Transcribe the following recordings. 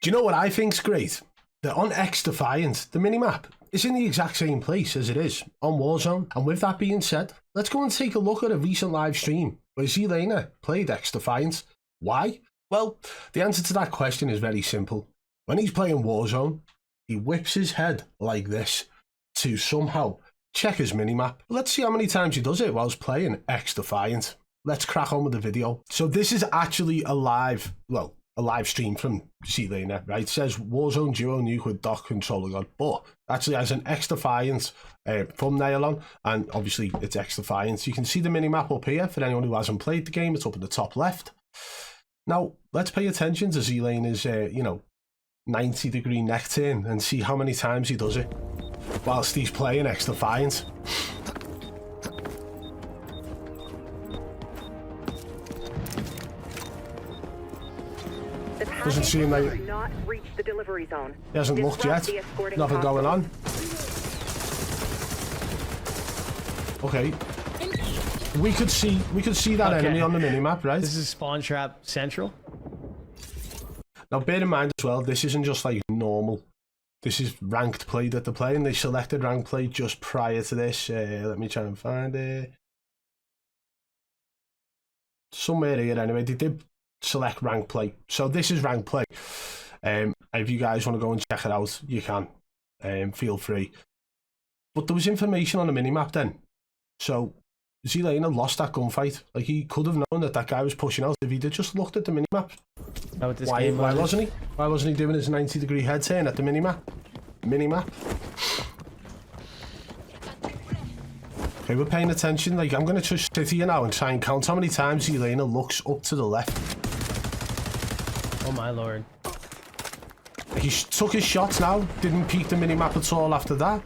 Do you know what I think's great? That on XDefiant, the minimap is in the exact same place as it is on Warzone. And with that being said, let's go and take a look at a recent live stream where Zlaner played XDefiant. Why? Well, the answer to that question is very simple. When he's playing Warzone, he whips his head like this to somehow check his minimap. Let's see how many times he does it whilst playing XDefiant. Let's crack on with the video. So this is actually a live stream from Zlaner, right? It says Warzone duo nuke with dock controller gun, but actually has an XDefiant thumbnail on, and obviously it's XDefiant. You can see the minimap up here for anyone who hasn't played the game. It's up in the top left. Now, let's pay attention to Zlaner's, 90-degree neck turn and see how many times he does it whilst he's playing XDefiant. Doesn't seem like he hasn't looked yet. Nothing going on. Okay. We could see that enemy on the minimap, right? This is spawn trap central. Now bear in mind as well, this isn't just like normal. This is ranked play that they're playing. They selected ranked play just prior to this. Let me try and find it. Somewhere here anyway. They did select rank play, so this is rank play. If you guys want to go and check it out, you can. Feel free. But there was information on the minimap then, so Zlaner lost that gunfight. Like, he could have known that guy was pushing out if he'd just looked at the minimap. Why wasn't he? Why wasn't he doing his 90-degree head turn at the minimap? Okay, we're paying attention. Like, I'm going to just sit here now and try and count how many times Zlaner looks up to the left. Oh my lord. He took his shots now, didn't peek the minimap at all after that.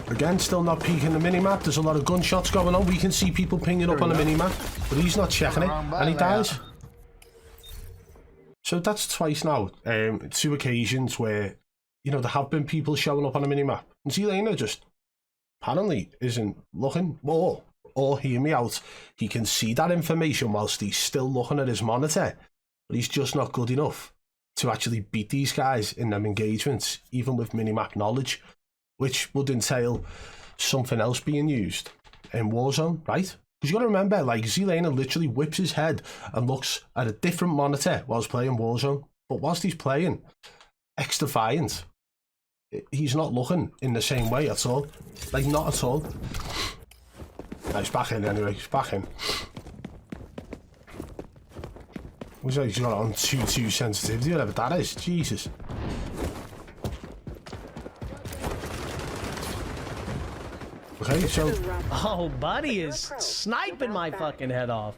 Again, still not peeking the minimap. There's a lot of gunshots going on. We can see people pinging up on the minimap, but he's not checking it, and he dies. So that's twice now. 2 occasions where, there have been people showing up on the minimap. And Zlaner just apparently isn't looking, or hear me out, he can see that information whilst he's still looking at his monitor, but he's just not good enough to actually beat these guys in them engagements, even with minimap knowledge, which would entail something else being used in Warzone, right? Because you got to remember, like, Zlaner literally whips his head and looks at a different monitor whilst playing Warzone. But whilst he's playing XDefiant, he's not looking in the same way at all. Like, not at all. No, he's back in anyway. He's back in. Looks like he's got it on 2-2 sensitivity, whatever that is. Jesus. Okay, so... Oh, buddy is sniping my fucking head off.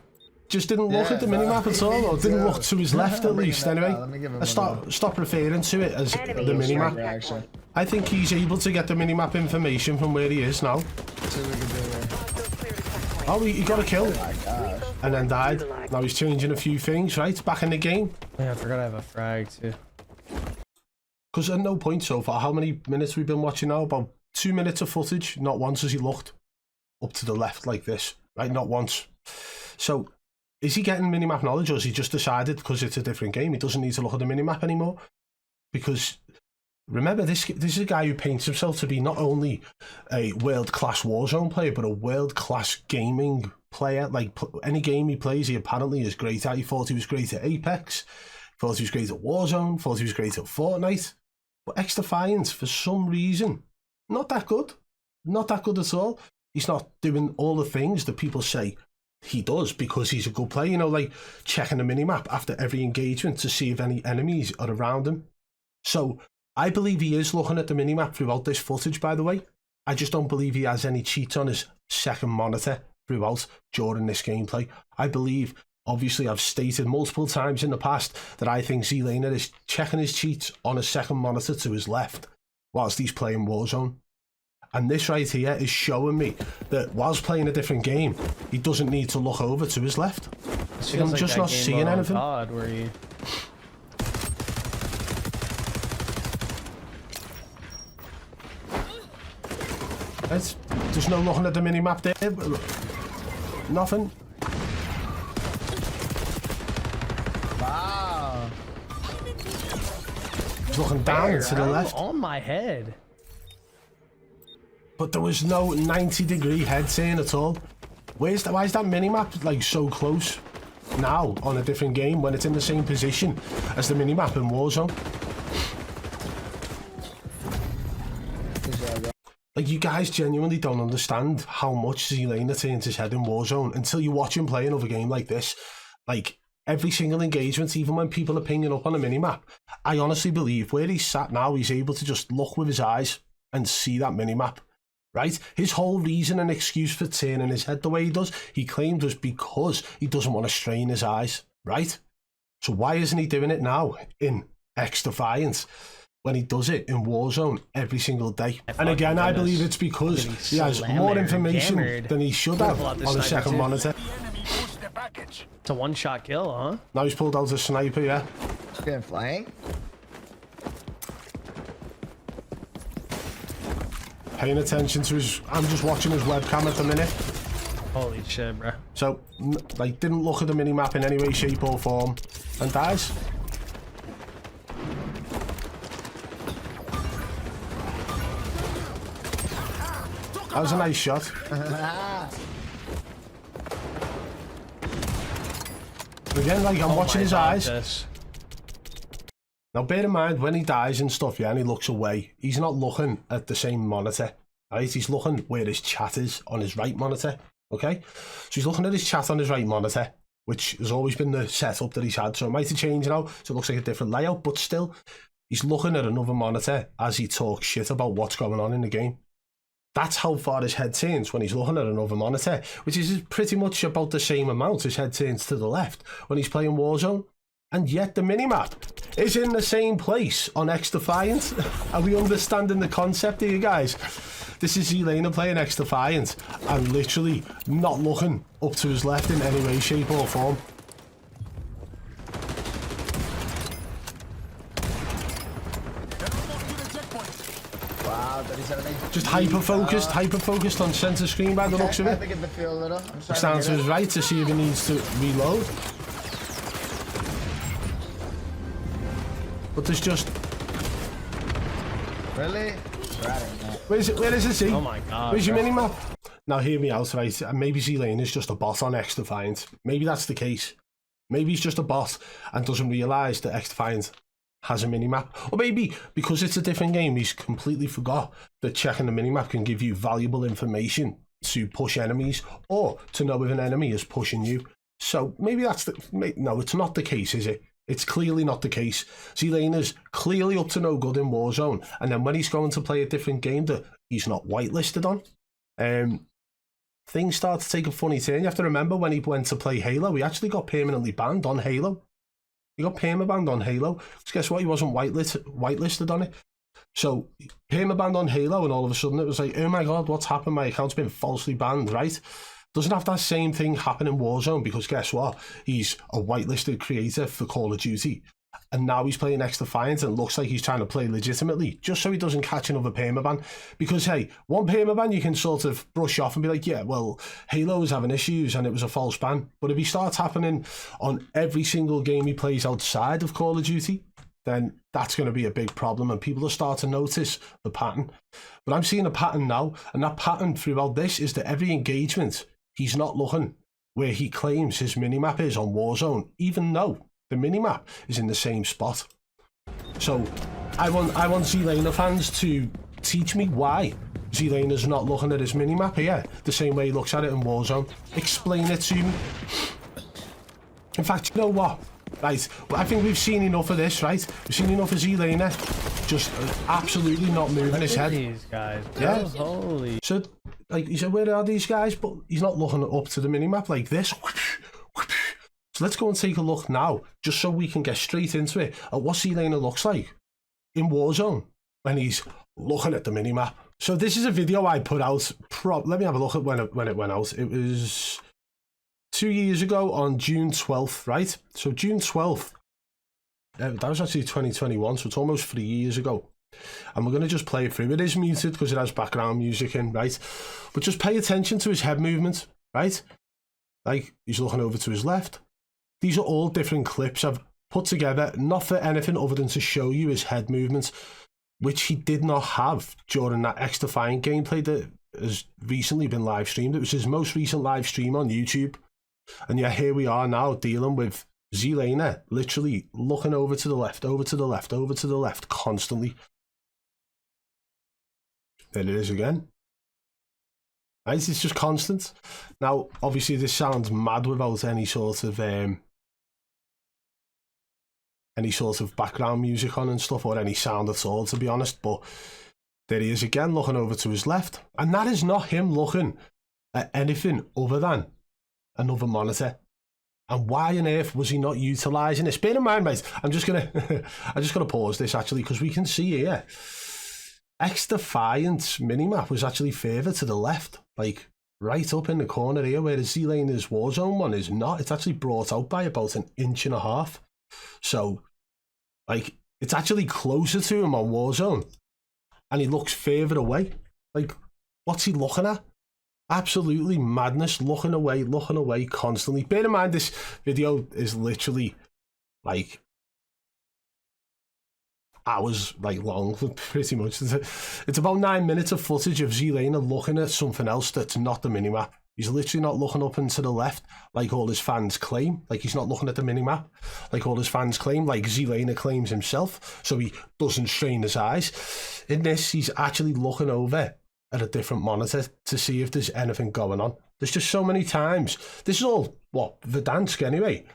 Just didn't look at the minimap at all, or didn't look to his left at least, anyway. Let's stop referring to it as the minimap. I think he's able to get the minimap information from where he is now. Oh, he got a kill. And then died. Now he's changing a few things, right? Back in the game. Yeah, I forgot I have a frag too. Because at no point so far, how many minutes we've been watching now? About 2 minutes of footage. Not once has he looked up to the left like this, right? Not once. So, is he getting minimap knowledge, or has he just decided because it's a different game, he doesn't need to look at the minimap anymore? Because remember, this is a guy who paints himself to be not only a world-class Warzone player, but a world-class gaming player. Like, any game he plays, he apparently is great at. He thought he was great at Apex, thought he was great at Warzone, thought he was great at Fortnite. But XDefiant, for some reason, not that good. Not that good at all. He's not doing all the things that people say he does because he's a good player. Like checking the minimap after every engagement to see if any enemies are around him. So I believe he is looking at the minimap throughout this footage, by the way. I just don't believe he has any cheats on his second monitor throughout during this gameplay. I believe, obviously, I've stated multiple times in the past that I think Zlaner is checking his cheats on a second monitor to his left whilst he's playing Warzone. And this right here is showing me that whilst playing a different game, he doesn't need to look over to his left. I'm just not seeing anything. There's no looking at the mini-map there. Nothing. Wow. He's looking down and to the I'm left. on my head. But there was no 90-degree head turn at all. Why is that mini-map like so close now on a different game when it's in the same position as the mini-map in Warzone? Like, you guys genuinely don't understand how much Zlaner turns his head in Warzone until you watch him play another game like this. Like, every single engagement, even when people are pinging up on a minimap, I honestly believe where he's sat now, he's able to just look with his eyes and see that minimap, right? His whole reason and excuse for turning his head the way he does, he claimed, was because he doesn't want to strain his eyes, right? So why isn't he doing it now in XDefiant when he does it in Warzone every single day? And again, I believe it's because he has more information than he should have on a second monitor. It's a one-shot kill, huh? Now he's pulled out a sniper, yeah. Good flank. Paying attention to his... I'm just watching his webcam at the minute. Holy shit, bro. So, like, didn't look at the mini-map in any way, shape or form. And dies. That was a nice shot. Again, like, I'm watching his eyes. This. Now, bear in mind, when he dies and stuff, yeah, and he looks away, he's not looking at the same monitor, right? He's looking where his chat is on his right monitor, okay? So he's looking at his chat on his right monitor, which has always been the setup that he's had. So it might have changed now, so it looks like a different layout, but still, he's looking at another monitor as he talks shit about what's going on in the game. That's how far his head turns when he's looking at another monitor, which is pretty much about the same amount his head turns to the left when he's playing Warzone. And yet the minimap is in the same place on XDefiant. Are we understanding the concept here, guys? This is Zlaner playing XDefiant and literally not looking up to his left in any way, shape or form. Wow, just hyper-focused on centre screen by the looks of it. Looks down to his right to see if he needs to reload. But there's just... Really? Where is it, see? Oh my god. Where's your minimap? Now hear me out, right? Maybe Zlaner is just a bot on XDefiant. Maybe that's the case. Maybe he's just a bot and doesn't realise that XDefiant has a minimap. Or maybe because it's a different game, he's completely forgot that checking the minimap can give you valuable information to push enemies or to know if an enemy is pushing you. So maybe that's the... No, it's not the case, is it? It's clearly not the case. Zlaner's clearly up to no good in Warzone, and then when he's going to play a different game that he's not whitelisted on, things start to take a funny turn. You have to remember when he went to play Halo, he actually got permanently banned on Halo. He got perma-banned on Halo. Because guess what? He wasn't whitelisted on it. So, perma-banned on Halo, and all of a sudden it was like, oh my god, what's happened? My account's been falsely banned, right? Doesn't have that same thing happen in Warzone, because guess what? He's a whitelisted creator for Call of Duty. And now he's playing XDefiant and looks like he's trying to play legitimately, just so he doesn't catch another permaban. Because, hey, one permaban you can sort of brush off and be like, yeah, well, Halo was having issues and it was a false ban. But if he starts happening on every single game he plays outside of Call of Duty, then that's going to be a big problem and people will start to notice the pattern. But I'm seeing a pattern now, and that pattern throughout this is that every engagement, he's not looking where he claims his minimap is on Warzone, even though the minimap is in the same spot. So I want Zlaner fans to teach me why Zlaner's not looking at his minimap here the same way he looks at it in Warzone. Explain it to me. In fact, you know what? Right, I think we've seen enough of this, right? We've seen enough of Zlaner just absolutely not moving his head. These guys, yeah. Holy. So, like, he said, where are these guys? But he's not looking up to the minimap like this. So let's go and take a look now, just so we can get straight into it, at what Zlaner looks like in Warzone when he's looking at the minimap. So this is a video I put out, let me have a look at when it went out. It was 2 years ago on June 12th, right? So June 12th, that was actually 2021, so it's almost 3 years ago. And we're going to just play it through. It is muted because it has background music in, right? But just pay attention to his head movement, right? Like, he's looking over to his left. These are all different clips I've put together, not for anything other than to show you his head movements, which he did not have during that XDefiant gameplay that has recently been live streamed. It was his most recent live stream on YouTube. And yeah, here we are now dealing with Zlaner literally looking over to the left, over to the left, over to the left constantly. There it is again. Right, it's just constant. Now, obviously, this sounds mad without any sort of background music on and stuff, or any sound at all, to be honest. But there he is again, looking over to his left, and that is not him looking at anything other than another monitor. And why on earth was he not utilising this? Bear in mind, mate, I'm just gonna pause this actually, because we can see here XDefiant's minimap was actually further to the left, like right up in the corner here, whereas Zlaner's Warzone one is not. It's actually brought out by about 1.5 inches. So, like, it's actually closer to him on Warzone, and he looks further away. Like, what's he looking at? Absolutely madness, looking away constantly. Bear in mind, this video is literally like hours long, pretty much. It's about 9 minutes of footage of Zlaner looking at something else that's not the minimap. He's literally not looking up and to the left like all his fans claim. Like, he's not looking at the minimap like all his fans claim, like Zlaner claims himself, so he doesn't strain his eyes. In this, he's actually looking over at a different monitor to see if there's anything going on. There's just so many times. This is all, Verdansk anyway.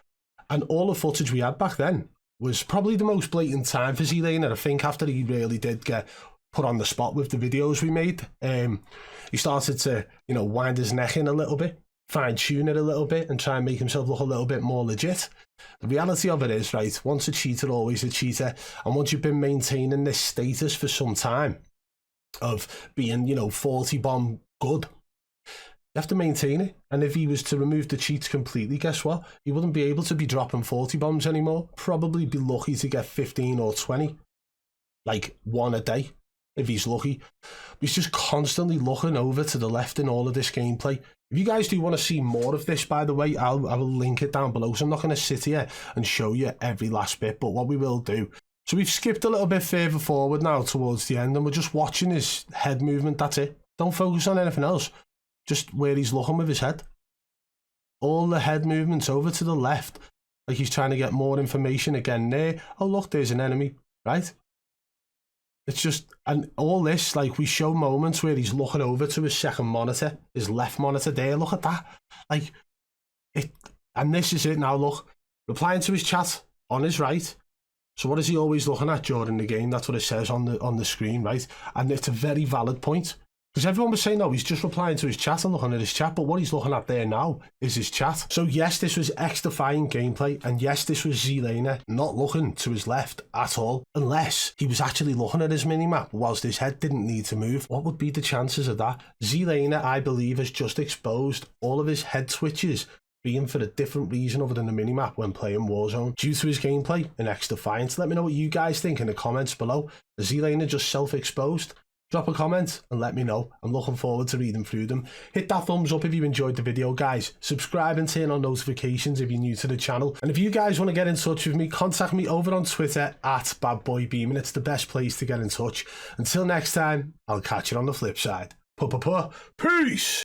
And all the footage we had back then was probably the most blatant time for Zlaner. I think after he really did get put on the spot with the videos we made, he started to, wind his neck in a little bit, fine-tune it a little bit, and try and make himself look a little bit more legit. The reality of it is, right, once a cheater, always a cheater. And once you've been maintaining this status for some time of being, 40 bomb good, you have to maintain it. And if he was to remove the cheats completely, guess what? He wouldn't be able to be dropping 40 bombs anymore. Probably be lucky to get 15 or 20. Like, one a day, if he's lucky. He's just constantly looking over to the left in all of this gameplay. If you guys do want to see more of this, by the way, I will link it down below. So I'm not going to sit here and show you every last bit. But what we will do, so we've skipped a little bit further forward now towards the end, and we're just watching his head movement. That's it. Don't focus on anything else. Just where he's looking with his head. All the head movements over to the left. Like he's trying to get more information again there. Oh, look, there's an enemy, right? It's just, and all this, like, we show moments where he's looking over to his second monitor, his left monitor there. Look at that. Like, and this is it now, look. Replying to his chat on his right. So what is he always looking at during the game? That's what it says on the screen, right? And it's a very valid point. Because everyone was saying, no, he's just replying to his chat and looking at his chat, but what he's looking at there now is his chat. So yes, this was XDefiant gameplay, and yes, this was Zlaner not looking to his left at all, unless he was actually looking at his minimap whilst his head didn't need to move. What would be the chances of that? Zlaner, I believe, has just exposed all of his head switches being for a different reason other than the minimap when playing Warzone due to his gameplay in XDefiant. Let me know what you guys think in the comments below. Is Zlaner just self-exposed? Drop a comment and let me know. I'm looking forward to reading through them. Hit that thumbs up if you enjoyed the video, guys. Subscribe and turn on notifications if you're new to the channel. And if you guys want to get in touch with me, contact me over on Twitter at BadBoy Beaman. It's the best place to get in touch. Until next time, I'll catch you on the flip side. Peace!